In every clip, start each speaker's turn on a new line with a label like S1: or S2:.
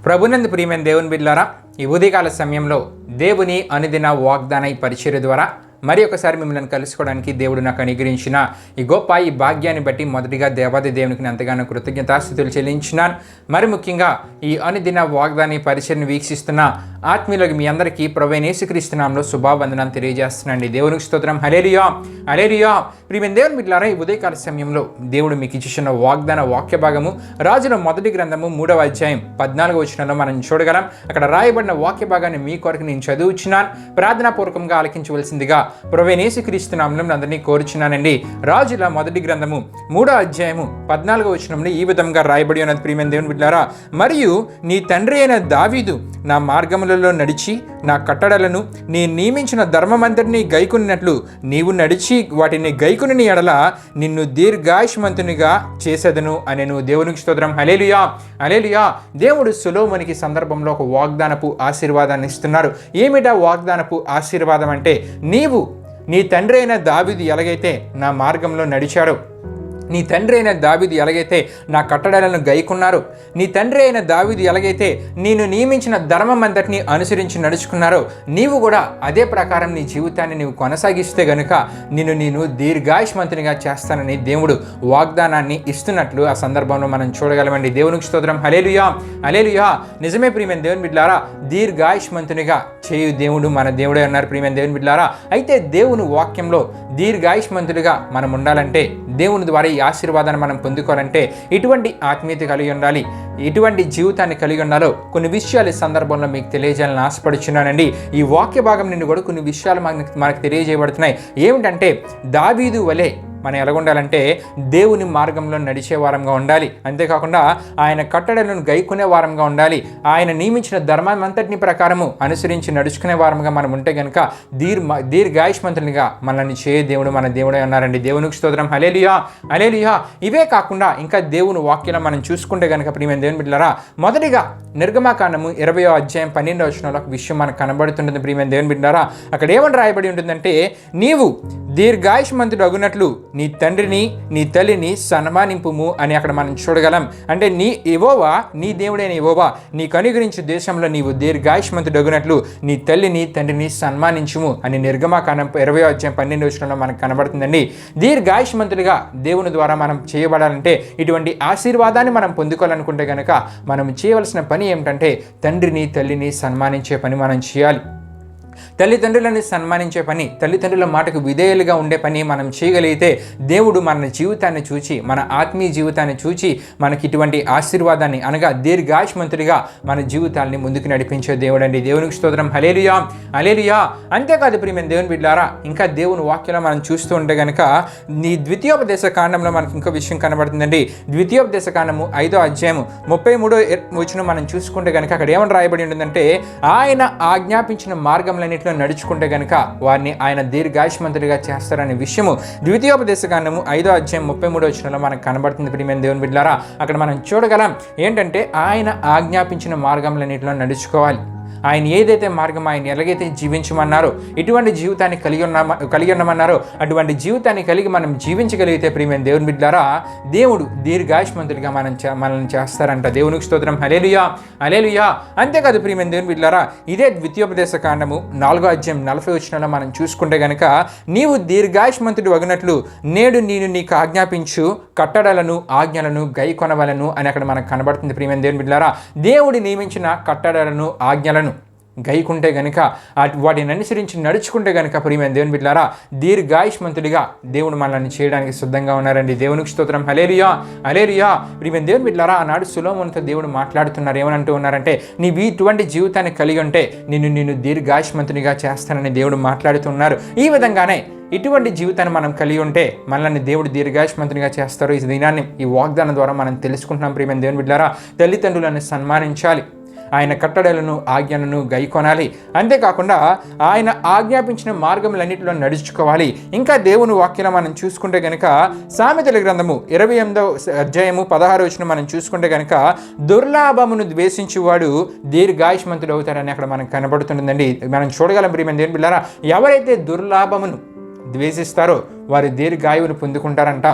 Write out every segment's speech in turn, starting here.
S1: ప్రభునందు ప్రియమైన దేవుని బిడ్డలారా, ఈ ఉదయకాల సమయంలో దేవుని అనుదిన వాగ్దాన ఈ పరిచర్య ద్వారా మరి ఒకసారి మిమ్మల్ని కలుసుకోవడానికి దేవుడు నాకు అనుగ్రహించిన ఈ గొప్ప ఈ భాగ్యాన్ని బట్టి మొదటిగా దేవాది దేవునికి ఎంతగానో కృతజ్ఞతాస్తుతులు చెల్లించినాను. మరి ముఖ్యంగా ఈ అనుదిన వాగ్దాన పరిచర్యను వీక్షిస్తున్న ఆత్మీయులకు మీ అందరికీ ప్రభువైన యేసుక్రీస్తు నామములో శుభావందనాలు తెలియజేస్తున్నానండి. దేవునికి స్తోత్రం. హల్లెలూయా హల్లెలూయా. ప్రియమైన దేవుని బిడ్డలారా, ఈ ఉదయకాల సమయంలో దేవుడు మీకు ఇచ్చిన వాగ్దాన వాక్య భాగము రాజుల మొదటి గ్రంథము 3వ అధ్యాయం 14వ వచనంలో మనం చూడగలం. అక్కడ రాయబడిన వాక్య భాగాన్ని మీ కొరకు నేను చదువుచున్నాను. ప్రార్థనాపూర్వకంగా ఆలకించవలసిందిగా ప్రభువైన యేసుక్రీస్తు నామములో అందరినీ కోరుచున్నానండి. రాజుల మొదటి గ్రంథము 3వ అధ్యాయము 14వ వచనంలో ఈ విధంగా రాయబడి ఉన్నది. ప్రియమైన దేవుని బిడ్డలారా, మరియు నీ తండ్రి అయిన దావీదు నా మార్గములలో నడిచి నా కట్టడలను నీ నియమించిన ధర్మమంతటిని గైకొనినట్లు నీవు నడిచి వాటిని గైకొనిన ఎడల నిన్ను దీర్ఘాయుష్మంతునిగా చేసేదను అనేను. దేవునికి స్తోత్రం. హల్లెలూయా హల్లెలూయా. దేవుడు సొలొమోనుకి సందర్భంలో ఒక వాగ్దానపు ఆశీర్వాదాన్ని ఇస్తున్నారు. ఏమిటా వాగ్దానపు ఆశీర్వాదం అంటే, నీవు నీ తండ్రి అయిన దావీదు ఎలాగైతే నా మార్గంలో నడిచాడో, నీ తండ్రి అయిన దావీదు ఎలాగైతే నా కట్టడలను గైకున్నారు, నీ తండ్రి అయిన దావీదు ఎలాగైతే నేను నియమించిన ధర్మం అంతటిని అనుసరించి నడుచుకున్నారో, నీవు కూడా అదే ప్రకారం నీ జీవితాన్ని నీవు కొనసాగిస్తే గనుక నేను దీర్ఘాయుష్మంతునిగా చేస్తానని దేవుడు వాగ్దానాన్ని ఇస్తున్నట్లు ఆ సందర్భంలో మనం చూడగలమండి. దేవునికి స్తోత్రం. హల్లెలూయా హల్లెలూయా. నిజమే ప్రియమైన దేవుని బిడ్డలారా, దీర్ఘాయుష్మంతునిగా చేయు దేవుడు మన దేవుడే అన్నారు. ప్రియమైన దేవుని బిడ్డలారా, అయితే దేవుని వాక్యంలో దీర్ఘాయుష్మంతుడిగా మనం ఉండాలంటే, దేవుని ద్వారా ఈ ఆశీర్వాదాన్ని మనం పొందుకోవాలంటే ఇటువంటి ఆత్మీయత కలిగి ఉండాలి, ఇటువంటి జీవితాన్ని కలిగి ఉండాలో కొన్ని విషయాలు ఈ సందర్భంలో మీకు తెలియజేయాలని ఆశపడుచున్నానండి. ఈ వాక్య భాగం నుండి కూడా కొన్ని విషయాలు మనకు తెలియజేయబడుతున్నాయి. ఏమిటంటే, దావీదు వలె మనం ఎలాగుండాలంటే దేవుని మార్గంలో నడిచే వారంగా ఉండాలి. అంతేకాకుండా ఆయన కట్టడలను గైకునే వారంగా ఉండాలి. ఆయన నియమించిన ధర్మం అంతటిని ప్రకారము అనుసరించి నడుచుకునే వారంగా మనం ఉంటే కనుక దీర్ఘాయుష్మంతునిగా మనల్ని చేయ దేవుడు మన దేవుడే అన్నారండి. దేవునికి స్తోత్రం. హల్లెలూయా హల్లెలూయా. ఇవే కాకుండా ఇంకా దేవుని వాక్యంలో మనం చూసుకుంటే కనుక ప్రియమైన దేవుని బిడ్డలారా, మొదటిగా నిర్గమకాండము 20వ అధ్యాయం 12వ వచనంలో ఒక విషయం మనకు కనబడుతుంటుంది. ప్రియమైన దేవుని బిడ్డలారా, అక్కడ ఏమని రాయబడి ఉంటుందంటే, నీవు దీర్ఘాయుష్మంతుడు అగునట్లు నీ తండ్రిని నీ తల్లిని సన్మానింపుము అని అక్కడ మనం చూడగలం. అంటే నీ దేవుడైన యెహోవా నీకు అనుగ్రహించు దేశంలో నీవు దీర్ఘాయుష్మంతుడు అగునట్లు నీ తల్లిని తండ్రిని సన్మానించుము అని నిర్గమకాండం 20వ అధ్యాయం 12వ వచనంలో మనకు కనబడుతుందండి. దీర్ఘాయుష్మంతుడిగా దేవుని ద్వారా మనం చేయబడాలంటే, ఇటువంటి ఆశీర్వాదాన్ని మనం పొందుకోవాలనుకుంటే కనుక మనం చేయవలసిన పని ఏమిటంటే, తండ్రిని తల్లిని సన్మానించే పని మనం చేయాలి. తల్లిదండ్రులను సన్మానించే పని, తల్లిదండ్రుల మాటకు విధేయులుగా ఉండే పని మనం చేయగలిగితే, దేవుడు మన జీవితాన్ని చూచి, మన ఆత్మీయ జీవితాన్ని చూచి మనకి ఇటువంటి ఆశీర్వాదాన్ని అనగా దీర్ఘాయుష్మంతుడిగా మన జీవితాన్ని ముందుకు నడిపించే దేవుడు అండి. దేవునికి స్తోత్రం. హల్లెలూయా హల్లెలూయా. అంతేకాదు ప్రియమైన దేవుని బిడ్డలారా, ఇంకా దేవుని వాక్యంలో మనం చూస్తూ ఉంటే కనుక నీ ద్వితీయోపదేశ కాండంలో మనకి ఇంకో విషయం కనబడుతుందండి. ద్వితీయోపదేశ కాండము 5వ అధ్యాయము 33వ వచనం మనం చూసుకుంటే కనుక అక్కడ ఏమని రాయబడి ఉంటుందంటే, ఆయన ఆజ్ఞాపించిన మార్గంలన్నింటిలో నడుచుకుంటే గనుక వారిని ఆయన దీర్ఘాయుష్మంతుడిగా చేస్తారనే విషయము ద్వితీయోపదేశ కాండము 5వ అధ్యాయం 33వ వచనంలో మనకు కనబడుతుంది. ప్రియమైన దేవుని బిడ్డలారా, అక్కడ మనం చూడగలం ఏంటంటే, ఆయన ఆజ్ఞాపించిన మార్గంలన్నింటిలో నడుచుకోవాలి. ఆయన ఏదైతే మార్గం ఆయన ఎలాగైతే జీవించమన్నారో, ఇటువంటి జీవితాన్ని కలిగి ఉండమన్నారో అటువంటి జీవితాన్ని కలిగి మనం జీవించగలిగితే ప్రియమైన దేవుని బిడ్డలారా, దేవుడు దీర్ఘాయుష్మంతుడిగా మనల్ని చేస్తారంట. దేవునికి స్తోత్రం. హల్లెలూయా హల్లెలూయా. అంతేకాదు ప్రియమైన దేవుని బిడ్డలారా, ఇదే ద్వితీయోపదేశ కాండము 4వ అధ్యాయం 40వ వచనంలో మనం చూసుకుంటే గనుక, నీవు దీర్ఘాయుష్మంతుడు అగునట్లు నేడు నేను నీకు ఆజ్ఞాపించు కట్టడలను ఆజ్ఞలను గైకొనవలను అని అక్కడ మనకు కనబడుతుంది. ప్రియమైన దేవుని బిడ్డలారా, దేవుడు నియమించిన కట్టడలను ఆజ్ఞలను గైకుంటే గనుక, వాటిని అనుసరించి నడుచుకుంటే గనుక ప్రియమైన దేవుని బిడ్డలారా, దీర్ఘాయుష్మంతుడిగా దేవుడు మనల్ని చేయడానికి సిద్ధంగా ఉన్నారండి. దేవునికి స్తోత్రం. హల్లెలూయా హల్లెలూయా. ప్రియమైన దేవుని బిడ్డలారా, ఆనాడు సొలొమోనుతో దేవుడు మాట్లాడుతున్నారు. ఏమనంటూ ఉన్నారంటే, నీవు ఇటువంటి జీవితాన్ని కలిగి ఉంటే నేను దీర్ఘాయుష్మంతునిగా చేస్తానని దేవుడు మాట్లాడుతున్నారు. ఈ విధంగానే ఇటువంటి జీవితాన్ని మనం కలిగి ఉంటే మనల్ని దేవుడు దీర్ఘాయుష్మంతునిగా చేస్తారు. ఈ దినాన్ని ఈ వాగ్దానం ద్వారా మనం తెలుసుకుంటున్నాం. ప్రియమైన దేవుని బిడ్డలారా, తల్లిదండ్రులను సన్మానించాలి, ఆయన కట్టడలను ఆజ్ఞలను గైకొనాలి. అంతేకాకుండా ఆయన ఆజ్ఞాపించిన మార్గములన్నింటిలో నడుచుకోవాలి. ఇంకా దేవుని వాక్యం మనం చూసుకుంటే కనుక సామెతల గ్రంథము 28వ అధ్యాయము 16వ వచనం మనం చూసుకుంటే కనుక, దుర్లాభమును ద్వేషించువాడు దీర్ఘాయుష్మంతుడు అవుతాడని అక్కడ మనకు కనబడుతుందండి. మనం చూడగలం ప్రియమైన దేవుని బిడ్డలారా, ఎవరైతే దుర్లాభమును ద్వేషిస్తారో వారు దీర్ఘాయువును పొందుకుంటారంట.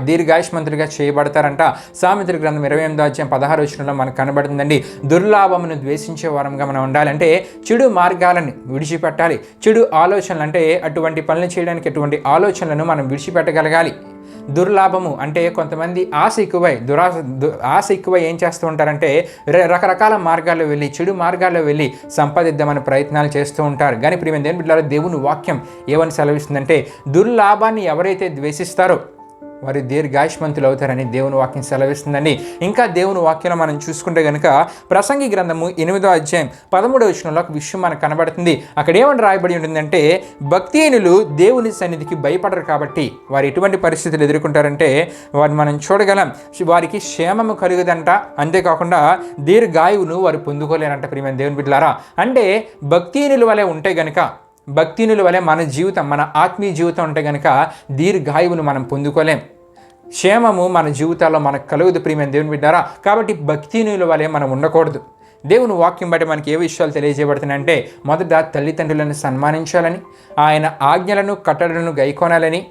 S1: దీర్ఘాయుష్మంతులుగా చేయబడతారంట. సామెతల గ్రంథం 28:16 మనకు కనబడుతుందండి. దుర్లాభమును ద్వేషించే వారంగా మనం ఉండాలంటే చెడు మార్గాలను విడిచిపెట్టాలి. చెడు ఆలోచనలు అంటే అటువంటి పనులు చేయడానికి అటువంటి ఆలోచనలను మనం విడిచిపెట్టగలగాలి. దుర్లాభము అంటే కొంతమంది ఆశ ఎక్కువై ఏం చేస్తూ ఉంటారంటే రకరకాల మార్గాల్లో వెళ్ళి చెడు మార్గాల్లో వెళ్ళి సంపాదిద్దామని ప్రయత్నాలు చేస్తూ ఉంటారు. కానీ ప్రియమైన దేవుని బిడ్డలారా, దేవుని వాక్యం ఏమని సెలవిస్తుందంటే దుర్లాభాన్ని ఎవరైతే ద్వేషిస్తారో వారు దీర్ఘాయుష్మంతులు అవుతారని దేవుని వాక్యం సెలవిస్తుందండి. ఇంకా దేవుని వాక్యంలో మనం చూసుకుంటే కనుక ప్రసంగి గ్రంథము 8:13 ఒక విషయం మనకు కనబడుతుంది. అక్కడ ఏమని రాయబడి ఉంటుందంటే భక్తిహీనులు దేవుని సన్నిధికి భయపడరు కాబట్టి వారు ఎటువంటి పరిస్థితులు ఎదుర్కొంటారంటే వారిని మనం చూడగలం. వారికి క్షేమము కలుగుదంట. అంతేకాకుండా దీర్ఘాయువును వారు పొందుకోలేరంట. ప్రియమైన దేవుని బిడ్డలారా, అంటే భక్తిహీనుల వలె ఉంటే గనుక భక్తిహీనుల వలె మన జీవితం, మన ఆత్మీయ జీవితం ఉంటే కనుక దీర్ఘాయువును మనం పొందుకోలేం. క్షేమము మన జీవితాల్లో మనకు కలుగుదు ప్రియమైన దేవుని బిడ్డారా. కాబట్టి భక్తిహీనుల వలె మనం ఉండకూడదు. దేవుని వాక్యం బట్టి మనకి ఏ విషయాలు తెలియజేయబడుతున్నాయంటే మొదట తల్లిదండ్రులను సన్మానించాలని, ఆయన ఆజ్ఞలను కట్టడలను గైకొనాలని,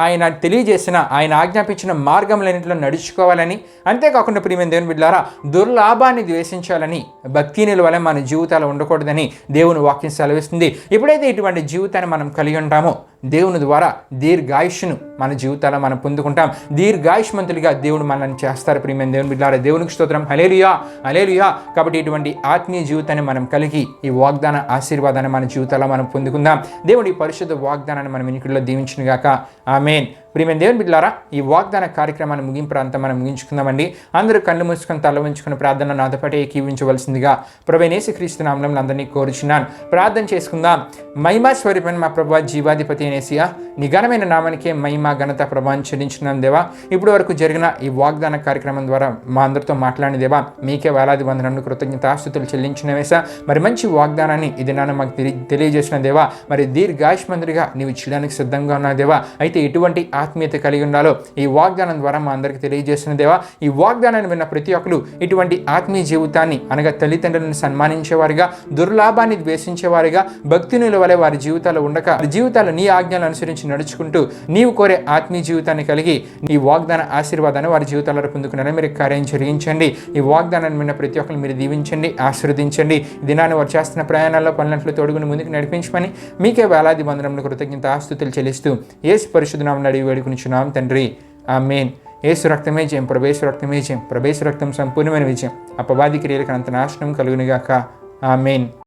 S1: ఆయన తెలియజేసిన ఆయన ఆజ్ఞాపించిన మార్గములన్నింటిలో నడుచుకోవాలని, అంతేకాకుండా ప్రియమైన దేవుని బిడ్డలారా దుర్లాభాన్ని ద్వేషించాలని, భక్తిహీనుల వలె మన జీవితాలు ఉండకూడదని దేవుని వాక్యం సెలవిస్తుంది. ఎప్పుడైతే ఇటువంటి జీవితాన్ని మనం కలిగి ఉంటామో దేవుని ద్వారా దీర్ఘాయుష్ను మన జీవితాల్లో మనం పొందుకుంటాం. దీర్ఘాయుష్మంతులుగా దేవుడు మనల్ని చేస్తారు. ప్రియమైన దేవుని బిడ్డలారా, దేవునికి స్తోత్రం. హల్లెలూయా, హల్లెలూయా. కాబట్టి ఇటువంటి ఆత్మీయ జీవితాన్ని మనం కలిగి ఈ వాగ్దాన ఆశీర్వాదాన్ని మన జీవితాల్లో మనం పొందుకుందాం. దేవుడి పరిశుద్ధ వాగ్దానాన్ని మనం వినికిడిలో దీవించును గాక. ఆమేన్. ప్రియమైన దేవుని బిడ్డలారా, ఈ వాగ్దాన కార్యక్రమాన్ని ముగింపు అంతా మనం ముగించుకుందామండి. అందరూ కళ్ళు మూసుకొని తల ఉంచుకుని ప్రార్థన నాతో పాటు ఏకీవించవలసిందిగా ప్రభువైన యేసుక్రీస్తు నామములో అందరినీ కోరుచున్నాను. ప్రార్థన చేసుకుందాం. మహిమా స్వరూపమైన మా ప్రభువా, జీవాధిపతి యేసయ్యా, నీ ఘనమైన నామానికే మహిమ ఘనత ప్రభావం చెల్లించున్నాం దేవా. ఇప్పటి వరకు జరిగిన ఈ వాగ్దాన కార్యక్రమం ద్వారా మా అందరితో మాట్లాడిన దేవా, మీకే వేలాది వందనములు కృతజ్ఞతాస్తుతులు చెల్లించినవేసా. మరి మంచి వాగ్దానాన్ని ఇది నాన్న మాకు తెలియజేసిన దేవా, మరి దీర్ఘాయుష్మంతుడిగా నీవు ఇచ్చడానికి సిద్ధంగా ఉన్న దేవా. అయితే ఎటువంటి ఆత్మీయత కలిగి ఉండాలో ఈ వాగ్దానం ద్వారా మా అందరికీ తెలియజేసిన దేవా. ఈ వాగ్దానాన్ని విన్న ప్రతి ఒక్కరు ఇటువంటి ఆత్మీయ జీవితాన్ని అనగా తల్లిదండ్రులను సన్మానించేవారుగా, దుర్లాభాన్ని ద్వేషించేవారుగా, భక్తినుల వలె వారి జీవితాలు ఉండక జీవితాలు నీ ఆజ్ఞలను అనుసరించి నడుచుకుంటూ నీవు కోరే ఆత్మీయ జీవితాన్ని కలిగి ఈ వాగ్దాన ఆశీర్వాదాన్ని వారి జీవితాల్లో పొందుకున్నారని మీరు కార్యం జరిగించండి. ఈ వాగ్దానాన్ని విన్న ప్రతి ఒక్కరు మీరు దీవించండి, ఆశీర్వదించండి. దినాన్ని వారు చేస్తున్న ప్రయాణాల్లో పనులంట్లు తోడుగుని ముందుకు నడిపించమని మీకే వేలాది వందనములు కృతజ్ఞత ఆస్తుతులు చెల్లిస్తూ యేసు పరిశుద్ధ నామమున అడిగి వేడుకొనుచున్నాం తండ్రి. ఆమేన్. యేసు రక్తమే జయం, ప్రభేసు రక్తమే జయం, ప్రభేసు రక్తం సంపూర్ణమైన విజయం. అపవాది క్రియలకు అంత నాశనం కలుగునుగాక. ఆమేన్.